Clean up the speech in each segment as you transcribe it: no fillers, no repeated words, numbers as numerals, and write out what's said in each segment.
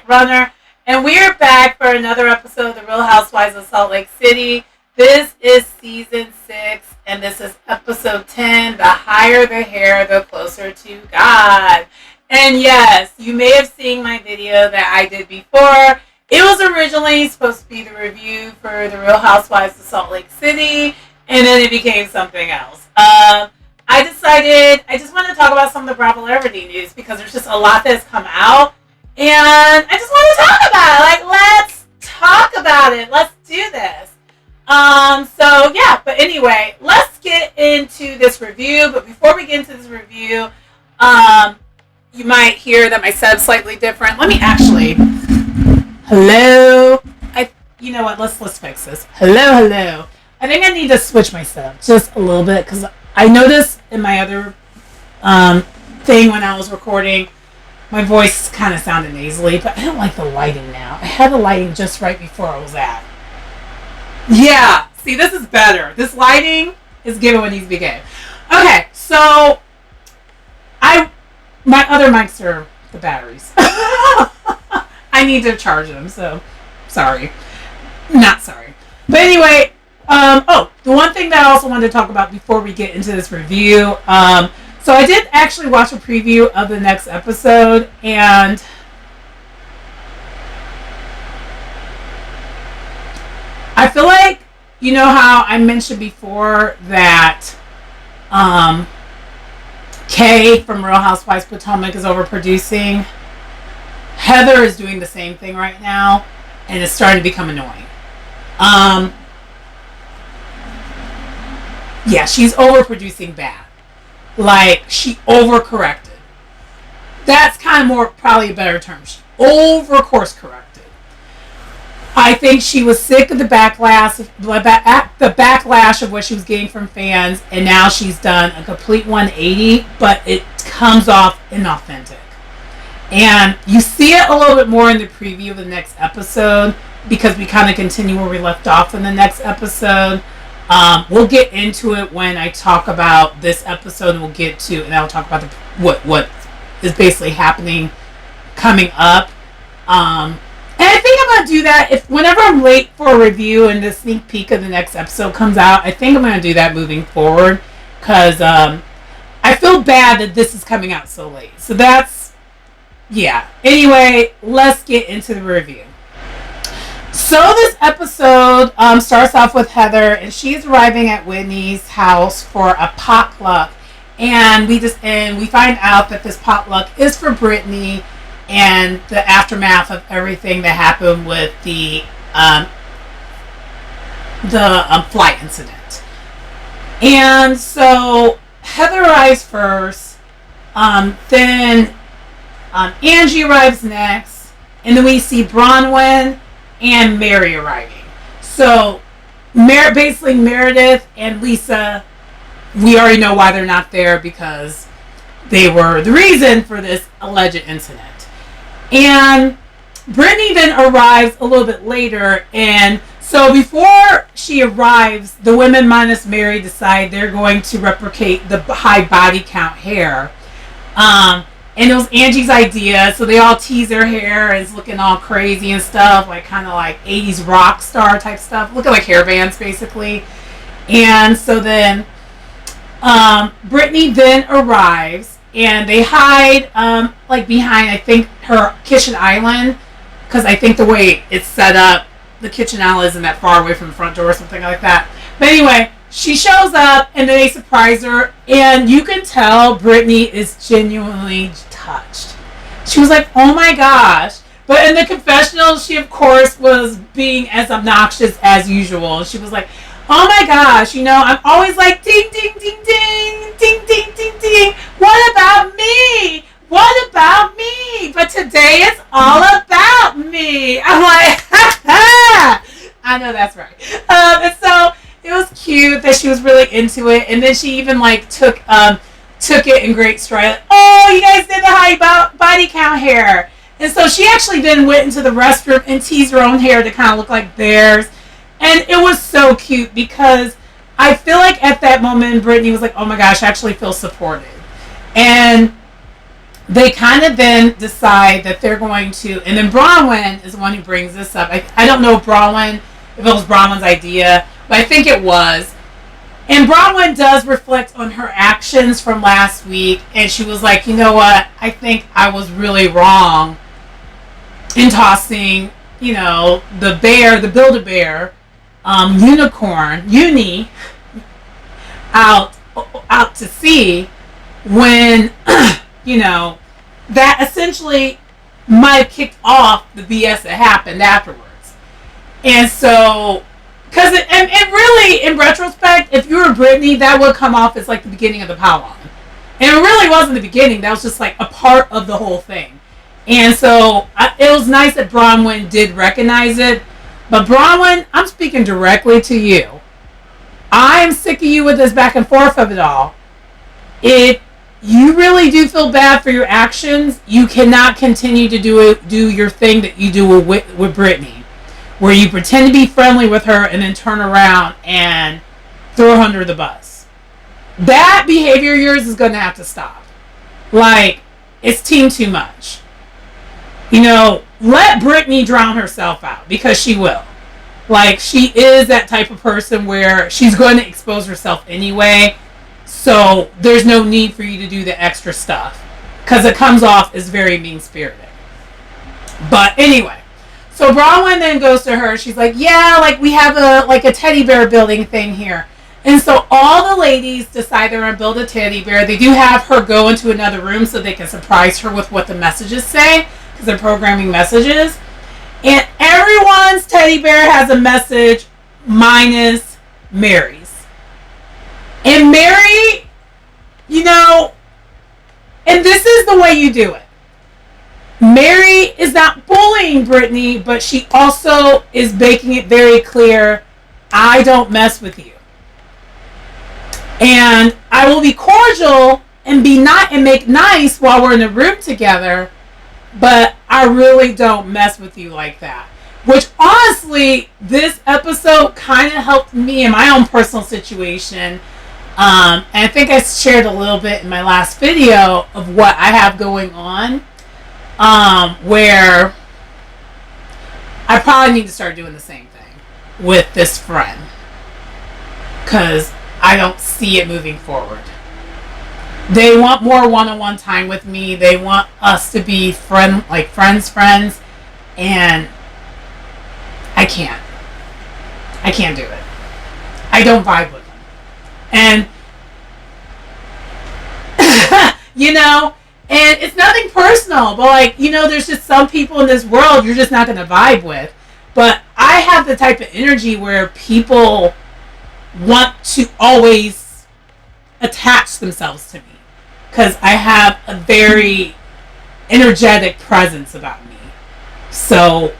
Runner, and we're back for another episode of The Real Housewives of Salt Lake City. This is season 6, and this is episode 10. The higher the hair, the closer to God. And yes, you may have seen my video that I did before. It was originally supposed to be the review for The Real Housewives of Salt Lake City, and then it became something else. I decided I just want to talk about some of the bravotv news because there's just a lot that's come out, and I just want to talk about it. Like, let's talk about it. Let's do this. So yeah, but anyway, let's get into this review. But before we get into this review, you might hear that my setup's slightly different. Let me actually. Hello. You know what? Let's fix this. Hello. I think I need to switch my setup just a little bit because I noticed in my other thing when I was recording, my voice kind of sounded nasally, but I don't like the lighting now. I had the lighting just right before I was at. Yeah, see, this is better. This lighting is giving what needs to be given. Okay, so my other mics are the batteries. I need to charge them, so sorry. Not sorry. But anyway, the one thing that I also wanted to talk about before we get into this review, so I did actually watch a preview of the next episode, and I feel like, you know how I mentioned before that Kay from Real Housewives Potomac is overproducing? Heather is doing the same thing right now, and it's starting to become annoying. Yeah, she's overproducing bad. Like, she overcorrected. That's kind of more, probably a better term. She over-course corrected. I think she was sick of the backlash of what she was getting from fans, and now she's done a complete 180, but it comes off inauthentic. And you see it a little bit more in the preview of the next episode, because we kind of continue where we left off in the next episode. We'll get into it when I talk about this episode, and I'll talk about what is basically happening coming up. And I think I'm going to do that whenever I'm late for a review and the sneak peek of the next episode comes out. I think I'm going to do that moving forward, because I feel bad that this is coming out so late. So that's, yeah. Anyway, let's get into the review. So this episode starts off with Heather, and she's arriving at Whitney's house for a potluck, and we find out that this potluck is for Brittany and the aftermath of everything that happened with the flight incident. And so Heather arrives first, then Angie arrives next, and then we see Bronwyn and Mary arriving. So basically Meredith and Lisa, we already know why they're not there, because they were the reason for this alleged incident. And Brittany then arrives a little bit later, and so before she arrives, the women minus Mary decide they're going to replicate the high body count hair. And it was Angie's idea, so they all tease their hair and it's looking all crazy and stuff, like kind of like 80s rock star type stuff, looking like hair bands basically. And so then Brittany then arrives, and they hide like behind, I think, her kitchen island, because I think the way it's set up, the kitchen island isn't that far away from the front door or something like that. But anyway, she shows up, and then they surprise her, and you can tell Brittany is genuinely touched. She was like, oh my gosh. But in the confessional, she of course was being as obnoxious as usual. She was like, oh my gosh, I'm always like, ding, ding, ding, ding, ding, ding, ding, ding. What about me? What about me? But today it's all about me. I'm like, ha ha. I know that's right. And so it was cute that she was really into it, and then she even like took it in great stride. Like, oh, you guys did the high body count hair, and so she actually then went into the restroom and teased her own hair to kind of look like theirs, and it was so cute because I feel like at that moment Brittany was like, oh my gosh, I actually feel supported, and they kind of then decide that they're going to, and then Bronwyn is the one who brings this up. I don't know if it was Bronwyn's idea, but I think it was. And Bronwyn does reflect on her actions from last week, and she was like, you know what, I think I was really wrong in tossing, the Build-A-Bear, Uni, out to sea when, that essentially might have kicked off the BS that happened afterwards. And so, because and really, in retrospect, if you were Brittany, that would come off as like the beginning of the powwow. And it really wasn't the beginning. That was just like a part of the whole thing. And so, it was nice that Bronwyn did recognize it. But Bronwyn, I'm speaking directly to you. I'm sick of you with this back and forth of it all. You really do feel bad for your actions. You cannot continue to do your thing that you do with Brittany, where you pretend to be friendly with her and then turn around and throw her under the bus. That behavior of yours is going to have to stop. Like, it's team too much. Let Brittany drown herself out, because she will. Like, she is that type of person where she's going to expose herself anyway. So there's no need for you to do the extra stuff, because it comes off as very mean-spirited. But anyway, so Bronwyn then goes to her. She's like, yeah, like we have a teddy bear building thing here. And so all the ladies decide they're going to build a teddy bear. They do have her go into another room so they can surprise her with what the messages say, because they're programming messages. And everyone's teddy bear has a message minus Mary's. And Mary, and this is the way you do it. Mary is not bullying Brittany, but she also is making it very clear, I don't mess with you. And I will be cordial and make nice while we're in the room together, but I really don't mess with you like that. Which, honestly, this episode kind of helped me in my own personal situation. And I think I shared a little bit in my last video of what I have going on, where I probably need to start doing the same thing with this friend, because I don't see it moving forward. They want more one-on-one time with me. They want us to be friends, and I can't do it. I don't vibe with them. And, and it's nothing personal, but there's just some people in this world you're just not going to vibe with. But I have the type of energy where people want to always attach themselves to me, because I have a very energetic presence about me. So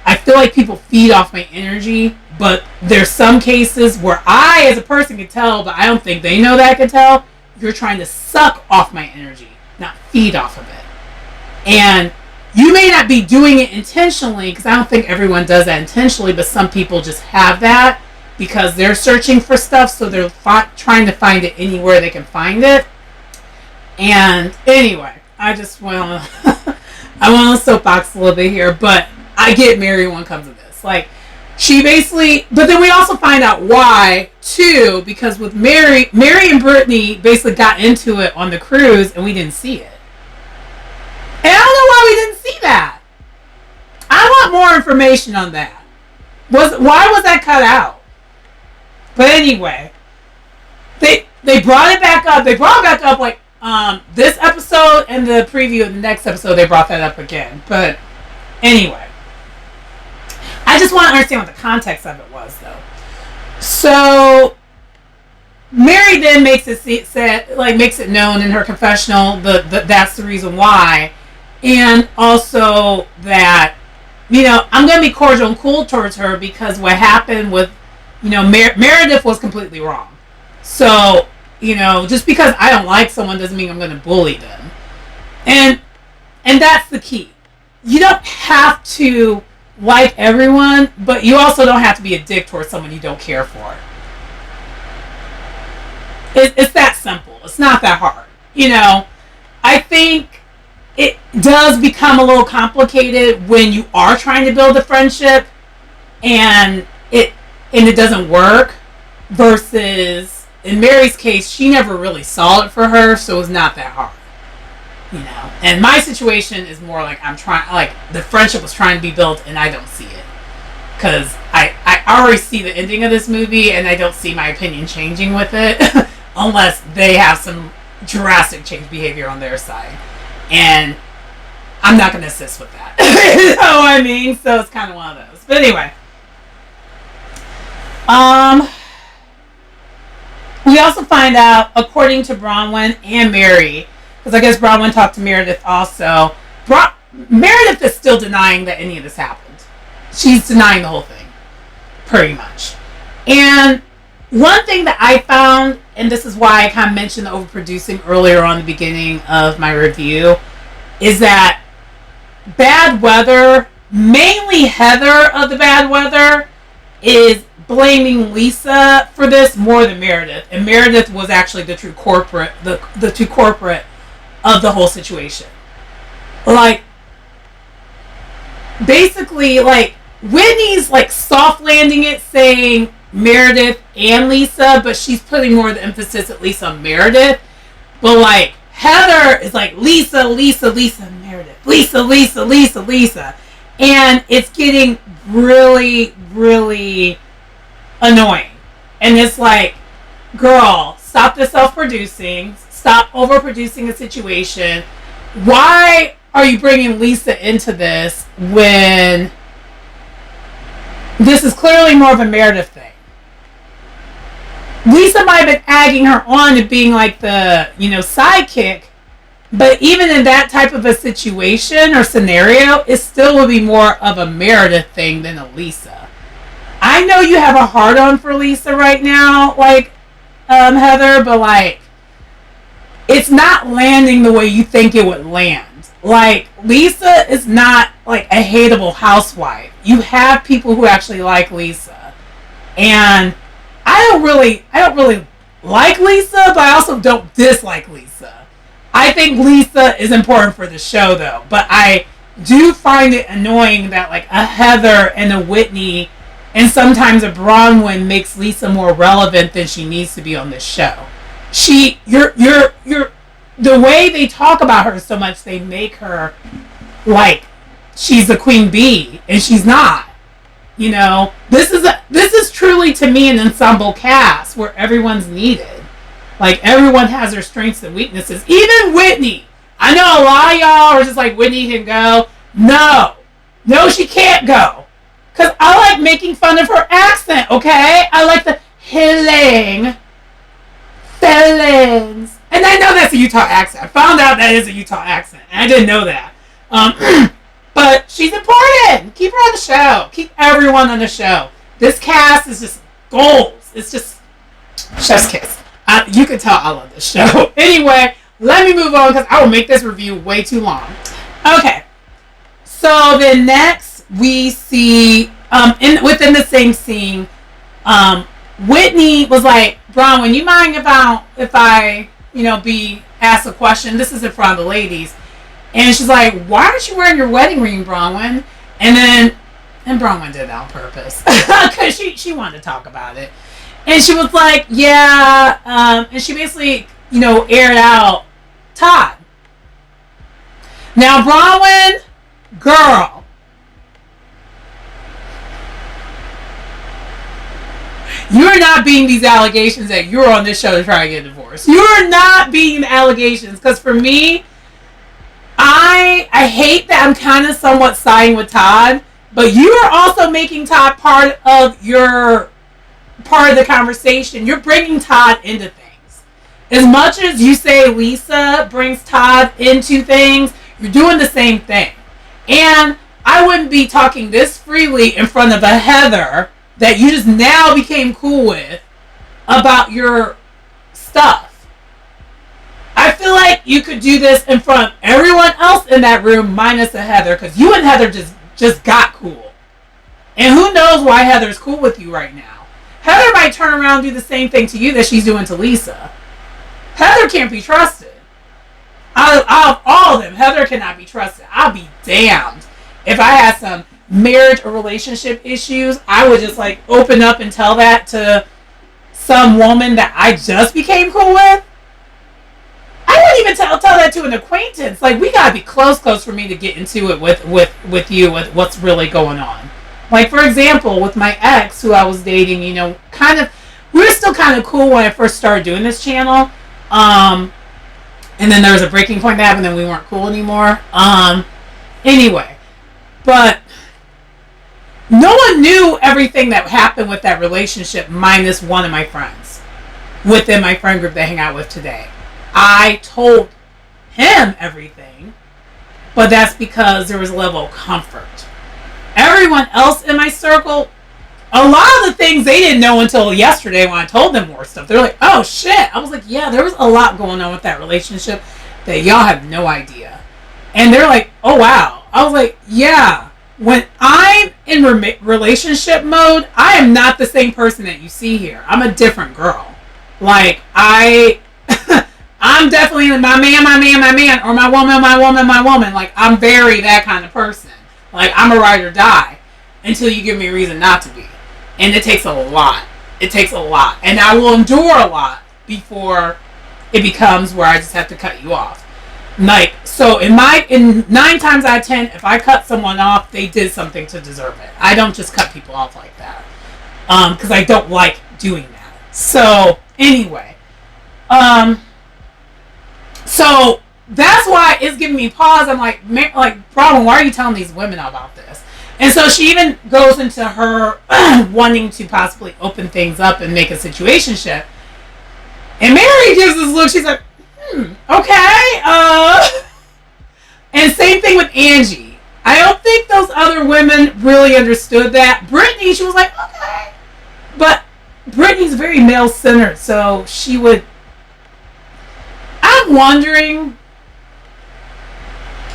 I feel like people feed off my energy. But there's some cases where I, as a person, can tell, but I don't think they know that I can tell. You're trying to suck off my energy, not feed off of it. And you may not be doing it intentionally, because I don't think everyone does that intentionally, but some people just have that because they're searching for stuff, so they're trying to find it anywhere they can find it. And anyway, I just want to I want to soapbox a little bit here, but I get Mary when it comes to this. Like, she basically, but then we also find out why too, because with Mary and Brittany basically got into it on the cruise and we didn't see it. And I don't know why we didn't see that. I want more information on that. Why was that cut out? But anyway, they brought it back up. They brought it back up like this episode and the preview of the next episode. They brought that up again. But anyway, I just want to understand what the context of it was, though. So Mary then makes it known in her confessional that that's the reason why, and also that, you know, I'm going to be cordial and cool towards her because what happened with, you know, Meredith was completely wrong. So, you know, just because I don't like someone doesn't mean I'm going to bully them. And that's the key. You don't have to like everyone, but you also don't have to be a dick towards someone you don't care for. It's that simple. It's not that hard. You know, I think it does become a little complicated when you are trying to build a friendship and it doesn't work, versus in Mary's case, she never really saw it for her, so it's not that hard. And my situation is more like the friendship was trying to be built and I don't see it, because I already see the ending of this movie and I don't see my opinion changing with it unless they have some drastic change behavior on their side, and I'm not going to assist with that. You know what I mean? So it's kind of one of those. But anyway, we also find out, according to Bronwyn and Mary, because I guess Bronwyn talked to Meredith also, Meredith is still denying that any of this happened. She's denying the whole thing, pretty much. And one thing that I found, and this is why I kind of mentioned the overproducing earlier on the beginning of my review, is that Bad Weather, mainly Heather of the Bad Weather, is blaming Lisa for this more than Meredith. And Meredith was actually the true corporate, the true corporate of the whole situation. Like, basically, like, Whitney's like soft landing it, saying Meredith and Lisa, but she's putting more of the emphasis at least on Meredith. But like Heather is like Lisa, Meredith, Lisa, and it's getting really, really annoying. And it's like, girl, stop the self-producing, stop overproducing a situation. Why are you bringing Lisa into this when this is clearly more of a Meredith thing? Lisa might have been egging her on to being like the, sidekick, but even in that type of a situation or scenario, it still would be more of a Meredith thing than a Lisa. I know you have a hard-on for Lisa right now, like, Heather, but like, it's not landing the way you think it would land. Like, Lisa is not like a hateable housewife. You have people who actually like Lisa, and I don't really like Lisa, but I also don't dislike Lisa. I think Lisa is important for the show, though. But I do find it annoying that like a Heather and a Whitney and sometimes a Bronwyn makes Lisa more relevant than she needs to be on this show. The way they talk about her so much, they make her like she's the queen bee, and she's not. This is truly, to me, an ensemble cast where everyone's needed. Like, everyone has their strengths and weaknesses. Even Whitney. I know a lot of y'all are just like, Whitney can go. No, she can't go. Because I like making fun of her accent, okay? I like the feelings. And I know that's a Utah accent. I found out that is a Utah accent. And I didn't know that. But she's important. Keep her on the show. Keep everyone on the show. This cast is just goals. It's just chef's kiss. You can tell I love this show. Anyway, let me move on because I will make this review way too long. Okay. So then next we see within the same scene, Whitney was like, Bronwyn, you mind if I be asked a question? This is in front of the ladies. And she's like, why aren't you wearing your wedding ring, Bronwyn? And Bronwyn did that on purpose. Because she wanted to talk about it. And she was like, yeah. And she basically, aired out Todd. Now, Bronwyn, girl. You're not beating these allegations that you're on this show to try to get a divorce. You're not beating the allegations. Because for me, I hate that I'm kind of somewhat siding with Todd, but you are also making Todd part of the conversation. You're bringing Todd into things. As much as you say Lisa brings Todd into things, you're doing the same thing. And I wouldn't be talking this freely in front of a Heather that you just now became cool with about your stuff. I feel like you could do this in front of everyone else in that room minus a Heather, because you and Heather just got cool. And who knows why Heather's cool with you right now. Heather might turn around and do the same thing to you that she's doing to Lisa. Heather can't be trusted. I'll all of them. Heather cannot be trusted. I'll be damned if I had some marriage or relationship issues. I would just like open up and tell that to some woman that I just became cool with. I wouldn't even tell that to an acquaintance. Like, we gotta be close for me to get into it with you, with what's really going on. Like, for example, with my ex who I was dating, you know, kind of, we were still kind of cool when I first started doing this channel. And then there was a breaking point that happened, and we weren't cool anymore. Anyway, but no one knew everything that happened with that relationship, minus one of my friends within my friend group that I hang out with today. I told him everything, but that's because there was a level of comfort. Everyone else in my circle, a lot of the things they didn't know until yesterday when I told them more stuff. They're like, oh shit. I was like, yeah, there was a lot going on with that relationship that y'all have no idea. And they're like, oh wow. I was like, yeah. When I'm in relationship mode, I am not the same person that you see here. I'm a different girl. Like, I'm definitely my man, or my woman. Like, I'm very that kind of person. Like, I'm a ride or die until you give me a reason not to be. And it takes a lot. It takes a lot. And I will endure a lot before it becomes where I just have to cut you off. Like, so in 9 times out of 10, if I cut someone off, they did something to deserve it. I don't just cut people off like that. Because I don't like doing that. So, anyway. So, that's why it's giving me pause. I'm like, Bravo, why are you telling these women about this? And so she even goes into her wanting to possibly open things up and make a situationship. And Mary gives this look. She's like, okay. And same thing with Angie. I don't think those other women really understood that. Brittany, she was like, okay. But Brittany's very male-centered, so she would... I'm wondering...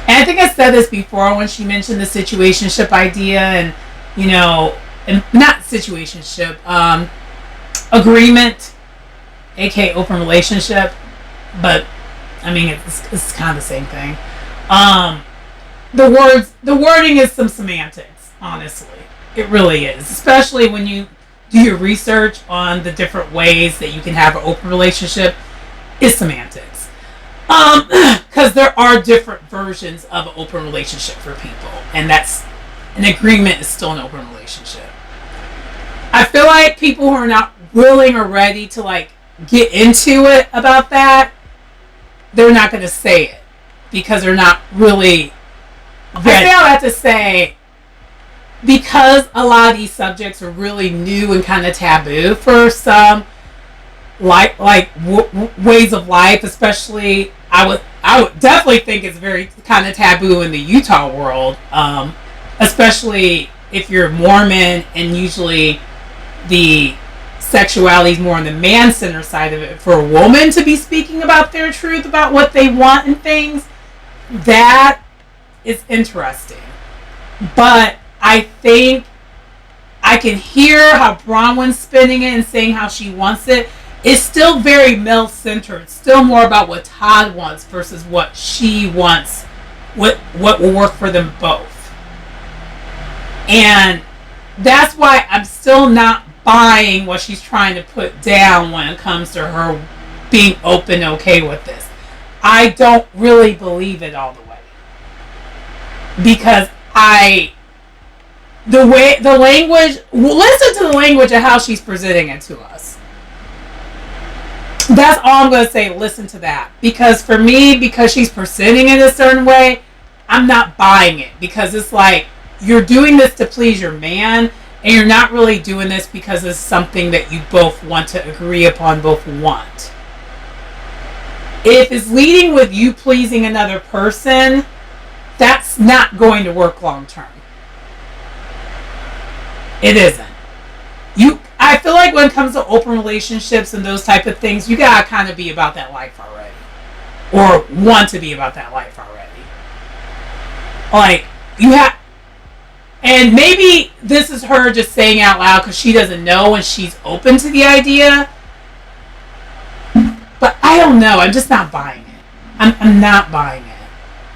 And I think I said this before when she mentioned the situationship idea and, you know, and not situationship, agreement, aka open relationship, but I mean it's kind of the same thing. The wording is some semantics, honestly. It really is, especially when you do your research on the different ways that you can have an open relationship. It's semantics. Because there are different versions of an open relationship for people, and that's an agreement is still an open relationship. I feel like people who are not willing or ready to like get into it about that, they're not going to say it because they're not really ready. I say all that to say, because a lot of these subjects are really new and kind of taboo for some ways of life, especially I would definitely think it's very kind of taboo in the Utah world, especially if you're Mormon, and usually the sexuality is more on the man-centered side of it. For a woman to be speaking about their truth about what they want and things, that is interesting. But I think I can hear how Bronwyn's spinning it and saying how she wants it. It's still very male-centered. It's still more about what Todd wants versus what she wants, what will work for them both. And that's why I'm still not buying what she's trying to put down when it comes to her being open, okay with this. I don't really believe it all the way. Because the language, listen to the language of how she's presenting it to us. That's all I'm going to say. Listen to that. Because for me, because she's presenting it a certain way, I'm not buying it. Because it's like, you're doing this to please your man, and you're not really doing this because it's something that you both want to agree upon, both want. If it's leading with you pleasing another person, that's not going to work long term. It isn't. I feel like when it comes to open relationships and those type of things, you gotta kind of be about that life already, or want to be about that life already. Like, you have, and maybe this is her just saying out loud because she doesn't know and she's open to the idea. But I don't know. I'm just not buying it. I'm not buying it.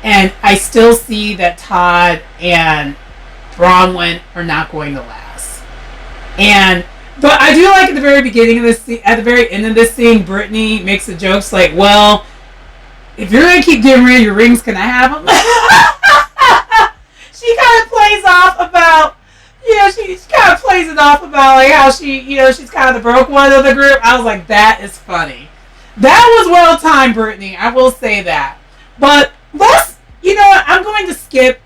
And I still see that Todd and Bronwyn are not going to last. But I do like at the very beginning of this scene, at the very end of this scene, Brittany makes the jokes like, well, if you're going to keep getting rid of your rings, can I have them? She kind of plays off about, she kind of plays it off about like how she's kind of the broke one of the group. I was like, that is funny. That was well timed, Brittany. I will say that. But I'm going to skip.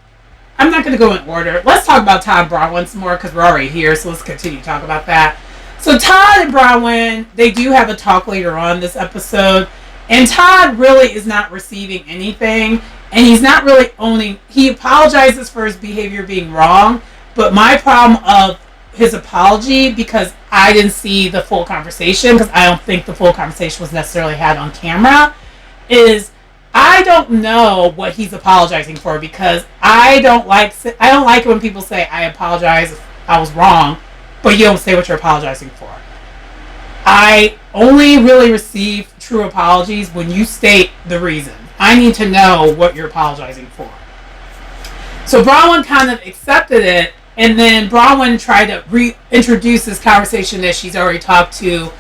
I'm not going to go in order. Let's talk about Todd and Bronwyn some more because we're already here. So let's continue to talk about that. So Todd and Bronwyn, they do have a talk later on this episode. And Todd really is not receiving anything. And he's not really owning. He apologizes for his behavior being wrong. But my problem of his apology, because I didn't see the full conversation, because I don't think the full conversation was necessarily had on camera, is I don't know what he's apologizing for, because I don't like it when people say, I apologize if I was wrong, but you don't say what you're apologizing for. I only really receive true apologies when you state the reason. I need to know what you're apologizing for. So Bronwyn kind of accepted it, and then Bronwyn tried to reintroduce this conversation that she's already talked to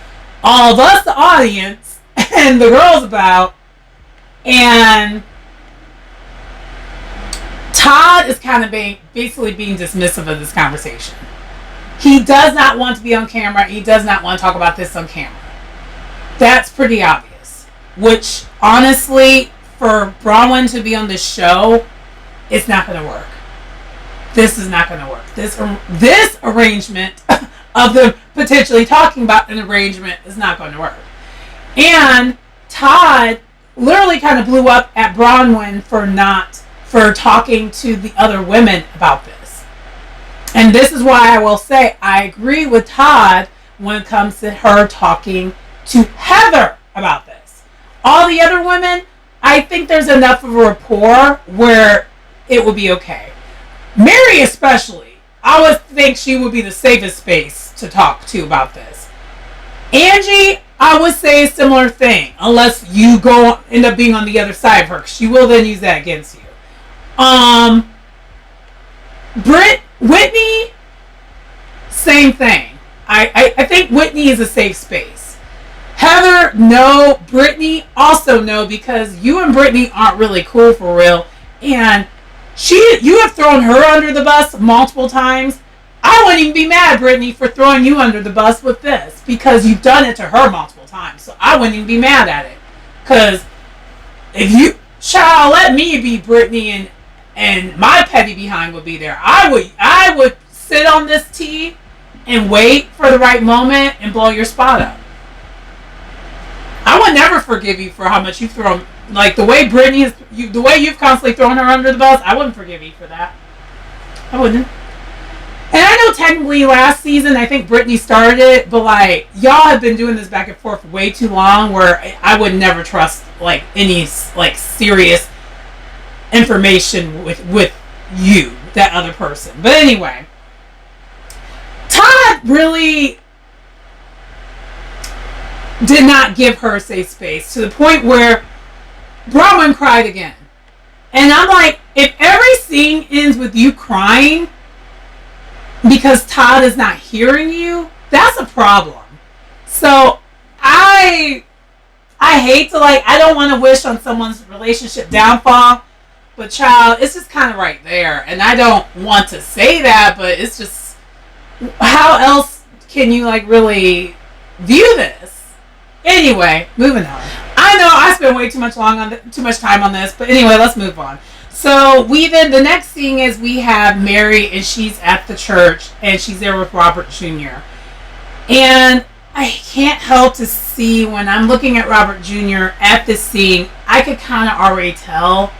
all of us, the audience, and the girls about. And Todd is kind of basically being dismissive of this conversation. He does not want to be on camera. He does not want to talk about this on camera. That's pretty obvious. Which, honestly, for Bronwyn to be on this show, it's not going to work. This is not going to work. This arrangement of them potentially talking about an arrangement is not going to work. And Todd literally kind of blew up at Bronwyn for talking to the other women about this. And this is why I will say I agree with Todd when it comes to her talking to Heather about this. All the other women, I think there's enough of a rapport where it will be okay. Mary especially, I would think she would be the safest space to talk to about this. Angie, I would say a similar thing, unless you end up being on the other side of her. She will then use that against you. Whitney, same thing. I think Whitney is a safe space. Heather, no. Brittany, also no, because you and Brittany aren't really cool for real. And you have thrown her under the bus multiple times. I wouldn't even be mad, Brittany, for throwing you under the bus with this, because you've done it to her multiple times. So I wouldn't even be mad at it. Because if you, child, let me be Brittany and my petty behind would be there. I would sit on this tee and wait for the right moment and blow your spot up. I would never forgive you for how much you've thrown. Like the way the way you've constantly thrown her under the bus, I wouldn't forgive you for that. I wouldn't. And I know technically last season, I think Brittany started it, but like y'all have been doing this back and forth way too long, where I would never trust like any like serious information with you, that other person. But anyway, Todd really did not give her a safe space, to the point where Bronwyn cried again. And I'm like, if every scene ends with you crying because Todd is not hearing you, that's a problem. So I hate to I don't want to wish on someone's relationship downfall, but child, it's just kind of right there. And I don't want to say that, but it's just, how else can you really view this? Anyway, moving on. I know I spent way too much time on this, but anyway, let's move on. So the next thing is we have Mary, and she's at the church, and she's there with Robert Jr. And I can't help to see, when I'm looking at Robert Jr. at this scene, I could kind of already tell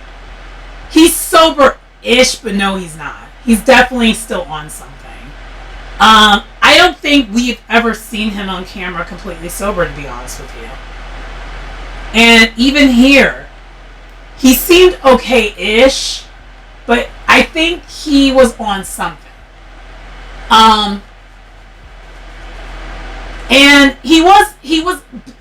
he's sober-ish, but no, he's not. He's definitely still on something. I don't think we've ever seen him on camera completely sober, to be honest with you. And even here, he seemed okay-ish, but I think he was on something. And And he was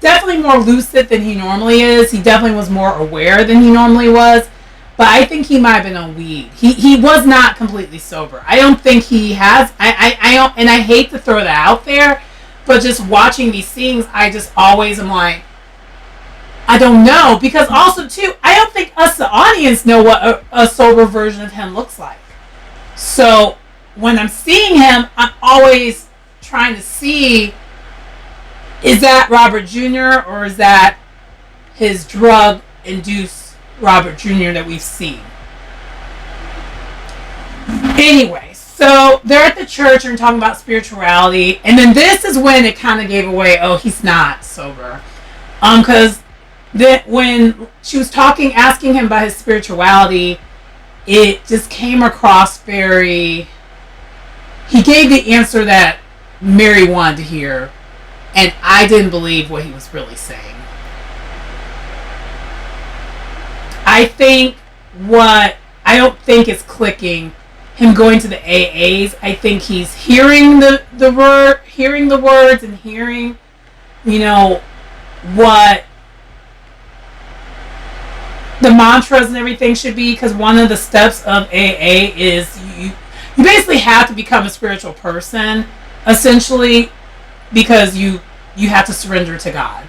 definitely more lucid than he normally is. He definitely was more aware than he normally was. But I think he might have been on weed. He was not completely sober. I don't think he has. I don't, and I hate to throw that out there, but just watching these scenes, I just always am like, I don't know. Because also, too, I don't think us, the audience, know what a sober version of him looks like. So when I'm seeing him, I'm always trying to see, is that Robert Jr. or is that his drug-induced Robert Jr. that we've seen? Anyway, so they're at the church and talking about spirituality, and then this is when it kind of gave away, oh, he's not sober. Because when she was asking him about his spirituality, it just came across very... He gave the answer that Mary wanted to hear, and I didn't believe what he was really saying. I don't think it's clicking, him going to the AAs. I think he's hearing the words and hearing, what the mantras and everything should be, because one of the steps of AA is you basically have to become a spiritual person, essentially, because you have to surrender to God.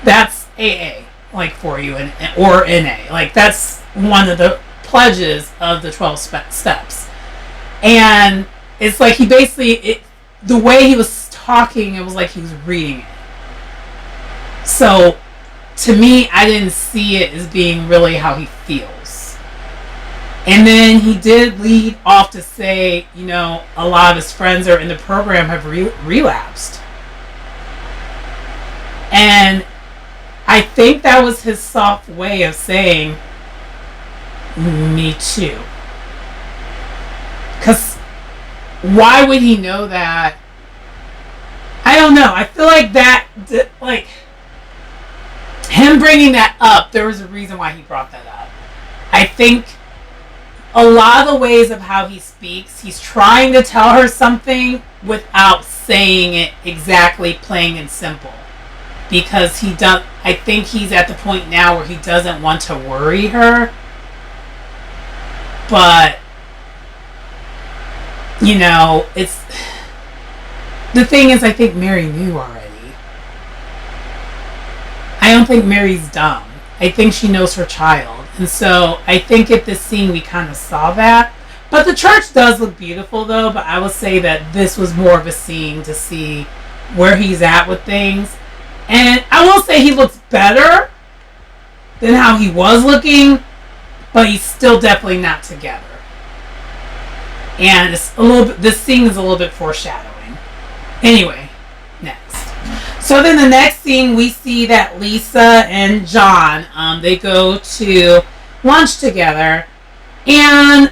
That's AA, like, for you, or NA. Like, that's one of the pledges of the 12 steps. And it's like he basically, the way he was talking, it was like he was reading it. So, to me, I didn't see it as being really how he feels. And then he did lead off to say, a lot of his friends that are in the program have relapsed. And I think that was his soft way of saying, me too. Because why would he know that? I don't know. I feel like him bringing that up, there was a reason why he brought that up. I think a lot of the ways of how he speaks, he's trying to tell her something without saying it exactly, plain and simple. Because I think he's at the point now where he doesn't want to worry her. But, it's... The thing is, I think Mary knew already. I don't think Mary's dumb. I think she knows her child. And so, I think at this scene we kind of saw that. But the church does look beautiful, though. But I will say that this was more of a scene to see where he's at with things. And I will say he looks better than how he was looking, but he's still definitely not together. And it's this scene is a little bit foreshadowing. Anyway, next. So then the next scene, we see that Lisa and John, they go to lunch together. And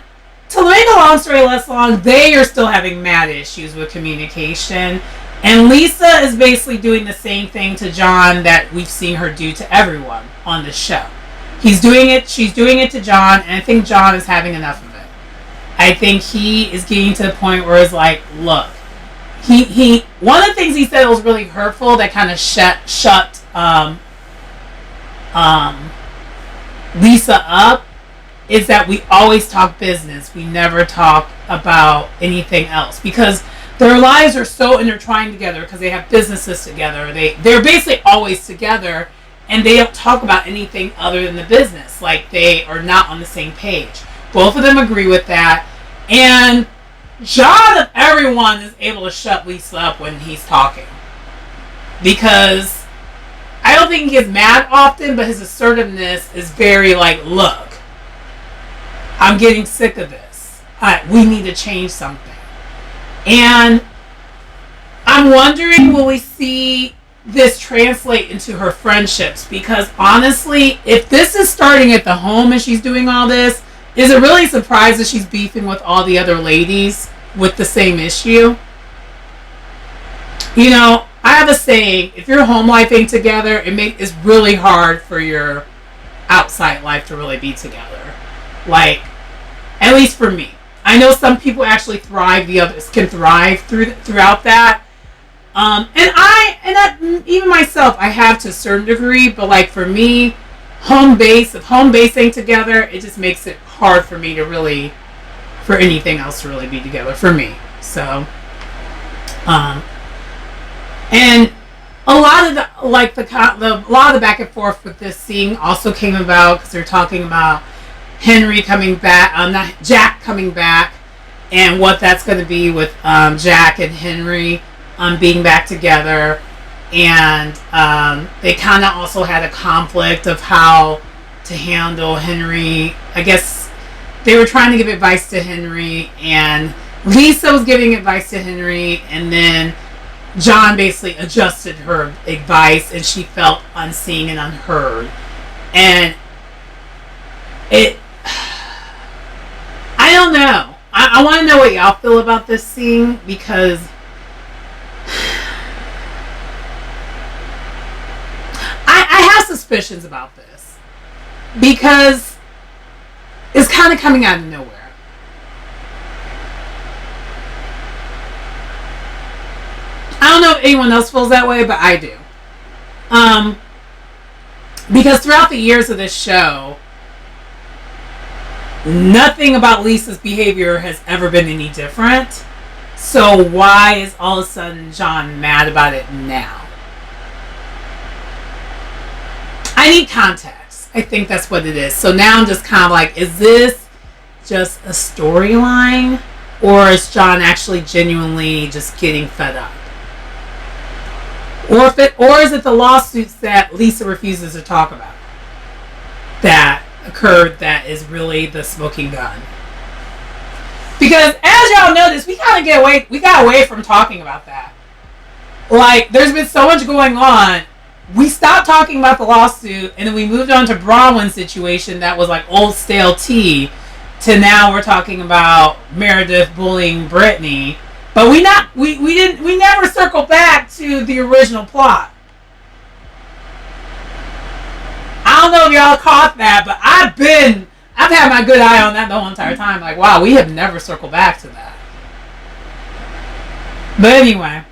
to make a long story less long, they are still having mad issues with communication. And Lisa is basically doing the same thing to John that we've seen her do to everyone on the show. She's doing it to John, and I think John is having enough of it. I think he is getting to the point where it's like, look, he one of the things he said was really hurtful that kind of shut Lisa up, is that we always talk business. We never talk about anything else, because their lives are so intertwined together because they have businesses together. They're basically always together, and they don't talk about anything other than the business. Like, they are not on the same page. Both of them agree with that. And John, of everyone, is able to shut Lisa up when he's talking. Because I don't think he gets mad often, but his assertiveness is very like, look, I'm getting sick of this. We need to change something. And I'm wondering, will we see this translate into her friendships? Because honestly, if this is starting at the home and she's doing all this, is it really surprised that she's beefing with all the other ladies with the same issue? I have a saying, if you're home lifing together, it's really hard for your outside life to really be together. Like, at least for me. I know some people actually thrive, the others can thrive throughout that. Even myself, I have to a certain degree, but like for me, if home base ain't together, it just makes it hard for me to really, for anything else to really be together for me. So, and a lot of the back and forth with this scene also came about because they're talking about Henry coming back, not Jack coming back, and what that's going to be with Jack and Henry being back together. And they kind of also had a conflict of how to handle Henry. I guess they were trying to give advice to Henry, and Lisa was giving advice to Henry, and then John basically adjusted her advice, and she felt unseen and unheard. And I don't know. I want to know what y'all feel about this scene, because I have suspicions about this, because it's kind of coming out of nowhere. I don't know if anyone else feels that way, but I do. Because throughout the years of this show, nothing about Lisa's behavior has ever been any different. So why is all of a sudden John mad about it now? I need context. I think that's what it is. So now I'm just kind of like, is this just a storyline? Or is John actually genuinely just getting fed up? Or is it the lawsuits that Lisa refuses to talk about that occurred that is really the smoking gun? Because as y'all notice, we got away from talking about that. Like, there's been so much going on. We stopped talking about the lawsuit, and then we moved on to Bronwyn's situation that was like old stale tea, to now we're talking about Meredith bullying Brittany. But we never circled back to the original plot. I don't know if y'all caught that, but I've had my good eye on that the whole entire time. Like, wow, we have never circled back to that. But anyway,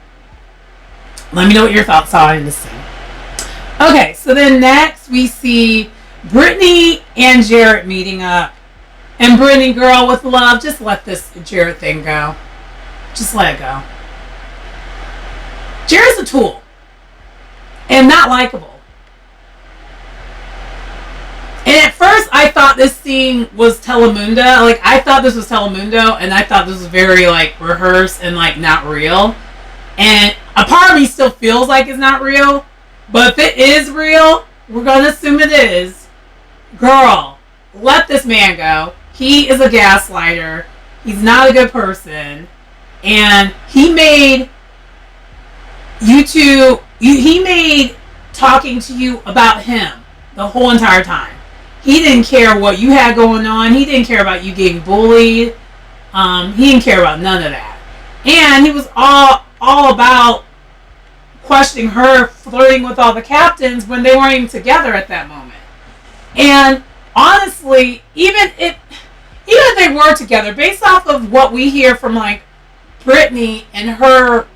let me know what your thoughts are in this scene. Okay, so then next we see Brittany and Jarrett meeting up. And Brittany, girl, with love, just let this Jarrett thing go. Just let it go. Jarrett's a tool. And not likable. And at first I thought this scene was Telemundo. Like, I thought this was Telemundo, and I thought this was very, like, rehearsed and, like, not real. And a part of me still feels like it's not real. But if it is real, we're going to assume it is. Girl, let this man go. He is a gaslighter. He's not a good person. And he made talking to you about him the whole entire time. He didn't care what you had going on. He didn't care about you getting bullied. He didn't care about none of that. And he was all about questioning her, flirting with all the captains when they weren't even together at that moment. And honestly, even if they were together, based off of what we hear from, like, Brittany and her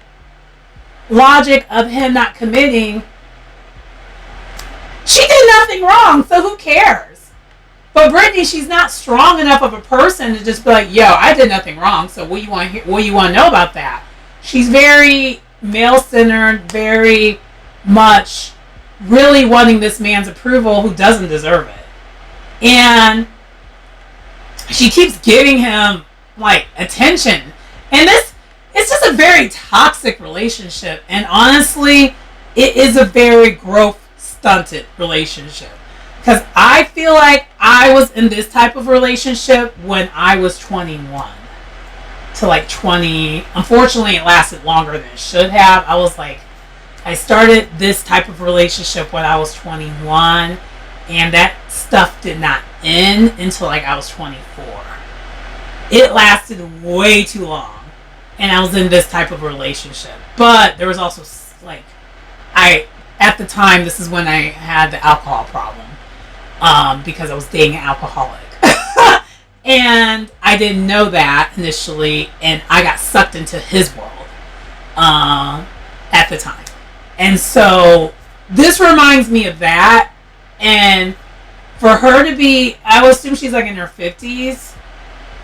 logic of him not committing, she did nothing wrong, so who cares? But Brittany, she's not strong enough of a person to just be like, yo, I did nothing wrong, so what you want to know about that? She's very male-centered, very much really wanting this man's approval who doesn't deserve it. And she keeps giving him, like, attention. And it's just a very toxic relationship. And honestly, it is a very growth-stunted relationship. Because I feel like I was in this type of relationship when I was 21. To like 20. Unfortunately, it lasted longer than it should have. I started this type of relationship when I was 21. And that stuff did not end until like I was 24. It lasted way too long. And I was in this type of relationship. But there was also, like, at the time, this is when I had the alcohol problem. Because I was dating an alcoholic. And I didn't know that initially. And I got sucked into his world. At at the time. And so this reminds me of that. And for her to be, I would assume she's like in her 50s.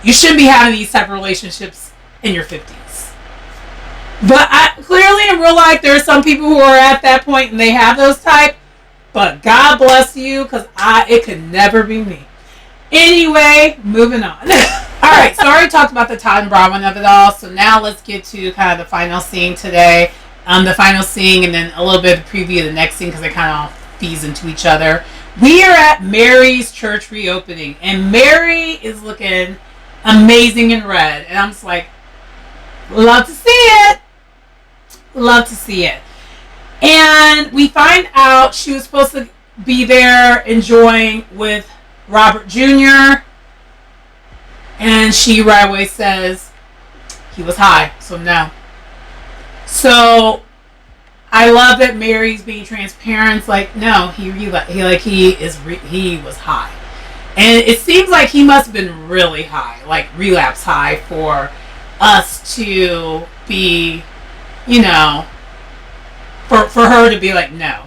You shouldn't be having these type of relationships in your 50s. But clearly in real life, there are some people who are at that point and they have those type. But God bless you, because it could never be me. Anyway, moving on. Alright, so I already talked about the Todd and Bravo of it all. So now let's get to kind of the final scene today. The final scene and then a little bit of preview of the next scene because they kind of all feeds into each other. We are at Mary's church reopening. And Mary is looking amazing in red. And I'm just like, love to see it. Love to see it. And we find out she was supposed to be there enjoying with Robert Jr. And she right away says he was high, so no. So I love that Mary's being transparent. It's like, no, he was high. And it seems like he must have been really high, like relapse high, for us to be, for her to be like, no.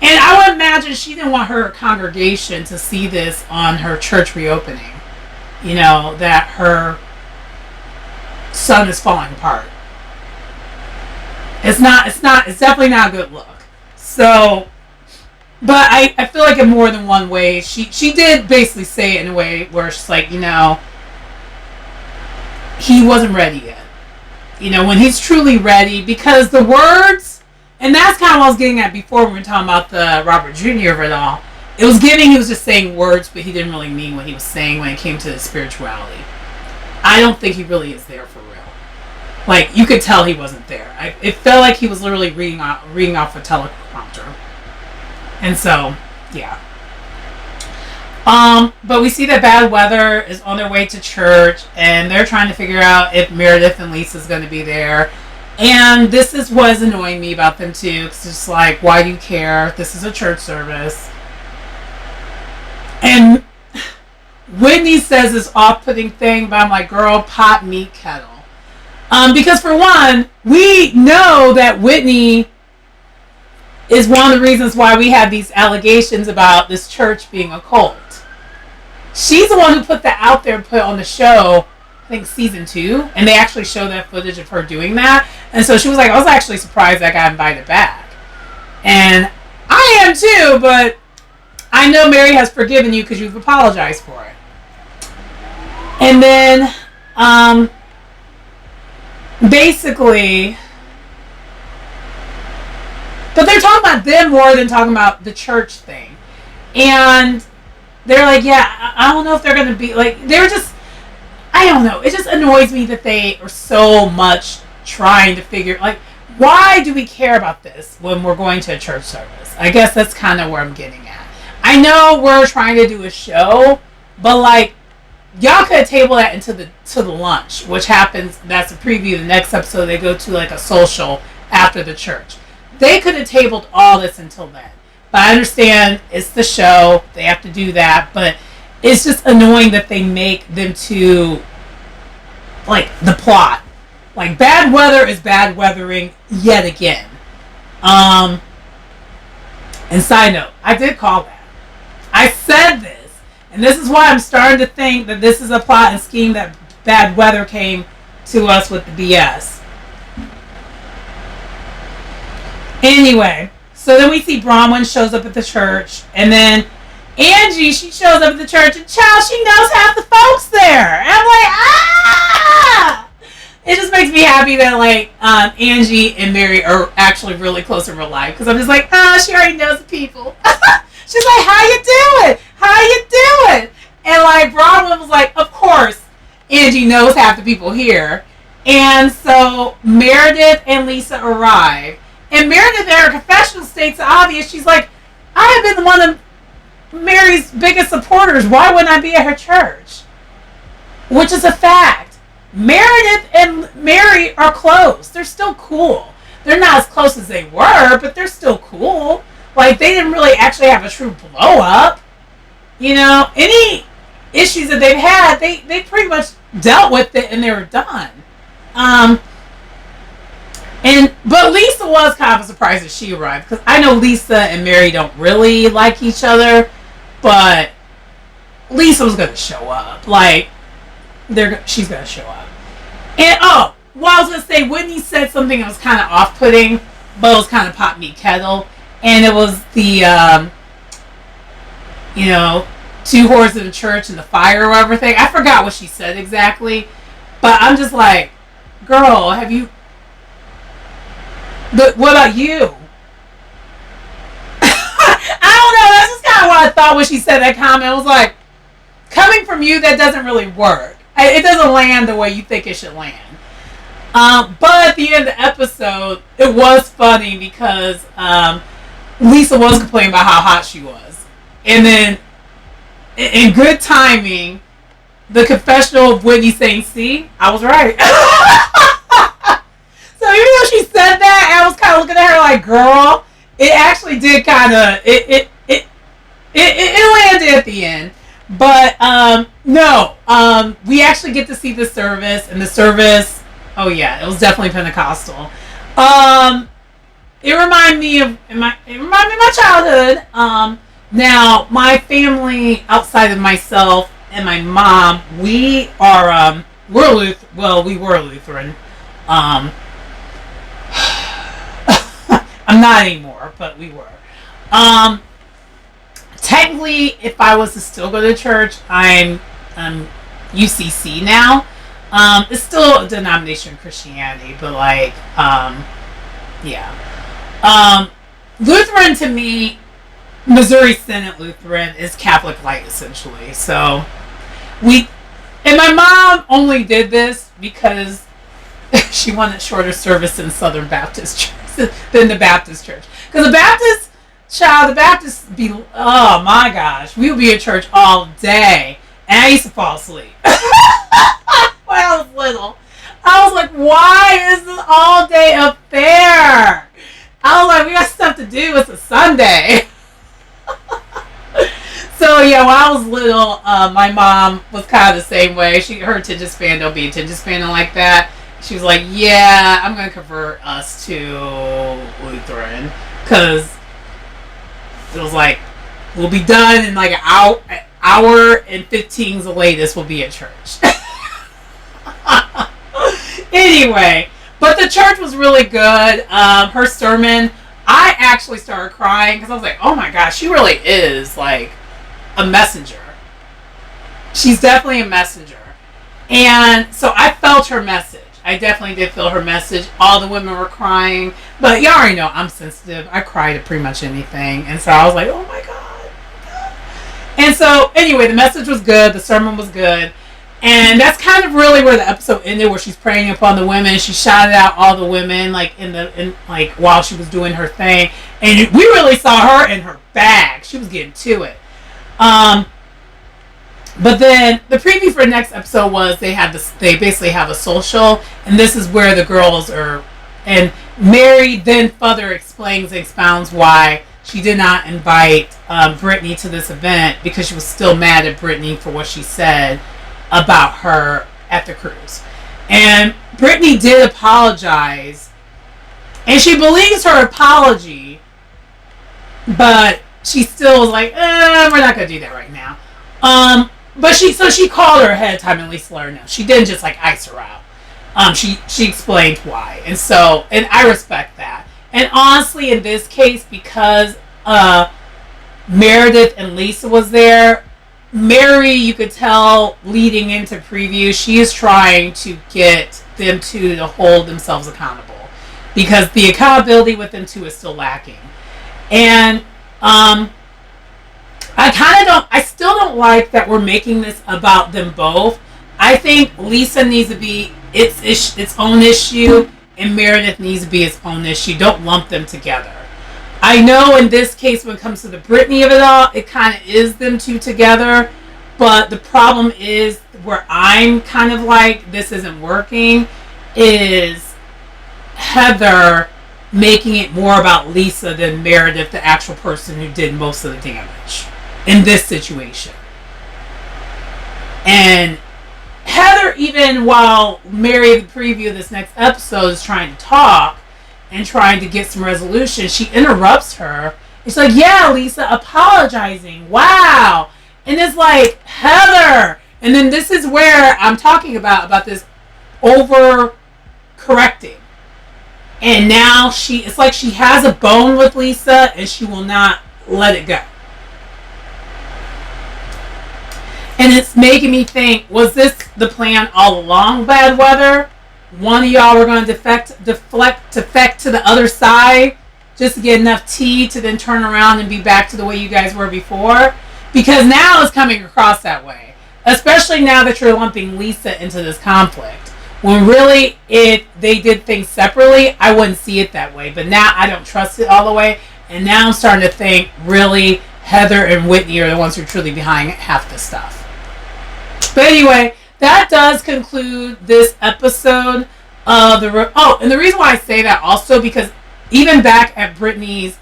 And I would imagine she didn't want her congregation to see this on her church reopening. That her son is falling apart. It's definitely not a good look. So, but I feel like in more than one way, she did basically say it in a way where she's like, he wasn't ready yet. When he's truly ready, because the words, and that's kind of what I was getting at before when we were talking about the Robert Jr. of it all. It was giving he was just saying words, but he didn't really mean what he was saying when it came to the spirituality. I don't think he really is there for real. Like, you could tell he wasn't there. It felt like he was literally reading off a teleprompter. And so, yeah. But we see that bad weather is on their way to church, and they're trying to figure out if Meredith and Lisa's going to be there. And this is what's annoying me about them too. It's just like, why do you care? This is a church service. And Whitney says this off-putting thing, but I'm like, girl, pot, meat, kettle. Because for one, we know that Whitney is one of the reasons why we have these allegations about this church being a cult. She's the one who put that out there and put it on the show, I think season 2, and they actually show that footage of her doing that. And so she was like, I was actually surprised I got invited back. And I am too, but I know Mary has forgiven you because you've apologized for it. And then, basically, but they're talking about them more than talking about the church thing. And they're like, yeah, I don't know if they're going to be, like, they're just, I don't know. It just annoys me that they are so much trying to figure, like, why do we care about this when we're going to a church service? I guess that's kind of where I'm getting at. I know we're trying to do a show, but, like, y'all could table that into the lunch, which happens, that's a preview of the next episode. They go to, like, a social after the church. They could have tabled all this until then. But I understand it's the show. They have to do that. But it's just annoying that they make them to, like, the plot. Like, bad weather is bad weathering yet again. And side note, I did call that. I said this. And this is why I'm starting to think that this is a plot and scheme that bad weather came to us with the BS. Anyway, so then we see Bronwyn shows up at the church, and then Angie, she shows up at the church, and child, she knows half the folks there. And I'm like, ah! It just makes me happy that, like, Angie and Mary are actually really close in real life, because I'm just like, she already knows the people. She's like, how you doing? How you doing? And, like, Bronwyn was like, of course, Angie knows half the people here. And so Meredith and Lisa arrive. And Meredith in her confessional states obvious. She's like, I have been one of Mary's biggest supporters. Why wouldn't I be at her church? Which is a fact. Meredith and Mary are close. They're still cool. They're not as close as they were, but they're still cool. Like, they didn't really actually have a true blow up. You know, any issues that they've had, they pretty much dealt with it and they were done. But Lisa was kind of a surprise that she arrived, because I know Lisa and Mary don't really like each other, but Lisa was gonna show up. Like, she's gonna show up. And well, I was gonna say, Whitney said something that was kind of off-putting, but it was kind of pot meat kettle, and it was the two whores in the church and the fire or everything. I forgot what she said exactly, but I'm just like, girl, have you? But what about you? I don't know. That's just kind of what I thought when she said that comment. I was like, coming from you, that doesn't really work. It doesn't land the way you think it should land. But at the end of the episode, it was funny because Lisa was complaining about how hot she was. And then, in good timing, the confessional of Whitney saying, see, I was right. So even though she said that, I was kind of looking at her like, girl, it actually did kind of, it landed at the end. But, no, we actually get to see the service, and the service, oh yeah, it was definitely Pentecostal. It reminded me of my childhood. Now, my family, outside of myself and my mom, we are, we were Lutheran. I'm not anymore, but we were. Technically, if I was to still go to church, I'm UCC now. It's still a denomination of Christianity, but like, yeah. Lutheran to me, Missouri Synod Lutheran is Catholic light essentially. So and my mom only did this because she wanted shorter service in Southern Baptist Church than the Baptist Church. Because the Baptists be, oh my gosh, we would be at church all day. And I used to fall asleep. When I was little. I was like, why is this all day affair? I was like, we got stuff to do. It's a Sunday. So yeah, when I was little, my mom was kind of the same way. Her attention span don't be attention span like that. She was like, yeah, I'm going to convert us to Lutheran. Because it was like, we'll be done in like an hour and 15's the latest we'll be at church. Anyway, but the church was really good. Her sermon, I actually started crying because I was like, oh my gosh, she really is like a messenger. She's definitely a messenger. And so I felt her message. I definitely did feel her message. All the women were crying. But you already know I'm sensitive. I cry to pretty much anything. And so I was like, oh my God. And so anyway, the message was good. The sermon was good. And that's kind of really where the episode ended, where she's praying upon the women. She shouted out all the women like while she was doing her thing. And we really saw her in her bag. She was getting to it. But then the preview for the next episode was they basically have a social, and this is where the girls are, and Mary then further expounds why she did not invite Brittany to this event, because she was still mad at Brittany for what she said about her at the cruise. And Brittany did apologize, and she believes her apology, but she still was like, we're not going to do that right now. But she called her ahead of time and at least let her know. She didn't just like ice her out. She explained why. And I respect that. And honestly, in this case, because Meredith and Lisa was there, Mary, you could tell leading into preview, she is trying to get them two to hold themselves accountable, because the accountability with them two is still lacking. And I still don't like that we're making this about them both. I think Lisa needs to be its own issue, and Meredith needs to be its own issue. Don't lump them together. I know in this case, when it comes to the Brittany of it all, it kind of is them two together. But the problem is, where I'm kind of like, this isn't working, is Heather making it more about Lisa than Meredith, the actual person who did most of the damage in this situation. And Heather, even while Mary, the preview of this next episode, is trying to talk, and trying to get some resolution, she interrupts her. It's like, yeah, Lisa, apologizing. Wow. And it's like, Heather. And then this is where I'm talking about this over correcting. And now it's like she has a bone with Lisa and she will not let it go. And it's making me think, was this the plan all along, bad weather? One of y'all were going to defect to the other side just to get enough tea to then turn around and be back to the way you guys were before? Because now it's coming across that way. Especially now that you're lumping Lisa into this conflict. When really, if they did things separately, I wouldn't see it that way. But now I don't trust it all the way. And now I'm starting to think, really, Heather and Whitney are the ones who are truly behind half this stuff. But anyway, that does conclude this episode of the... Oh, and the reason why I say that also, because even back at Brittany's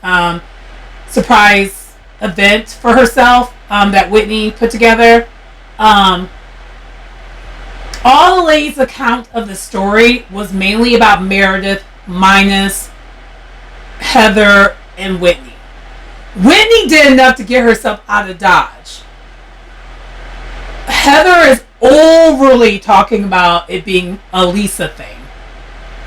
surprise event for herself that Whitney put together, all the ladies' account of the story was mainly about Meredith minus Heather and Whitney. Whitney did enough to get herself out of Dodge. Heather is overly talking about it being a Lisa thing.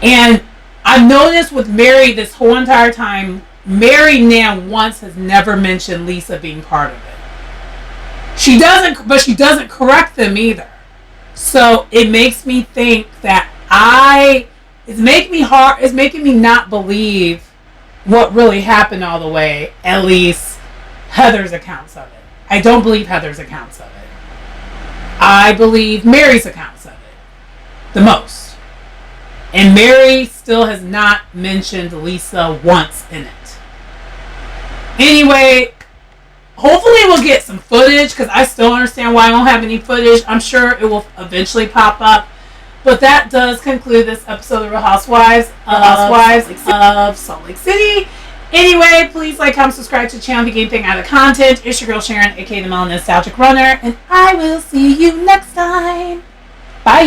And I've noticed with Mary this whole entire time, Mary now once has never mentioned Lisa being part of it. She doesn't correct them either. So it makes me think that it's making me not believe what really happened all the way, at least Heather's accounts of it. I don't believe Heather's accounts of it. I believe Mary's accounts of it the most. And Mary still has not mentioned Lisa once in it. Anyway, hopefully we'll get some footage, because I still understand why I don't have any footage. I'm sure it will eventually pop up. But that does conclude this episode of Real Housewives of Salt Lake City. Anyway, please like, comment, subscribe to the channel if you get anything out of the content. It's your girl Sharon, aka the Melanin Nostalgic Runner, and I will see you next time. Bye.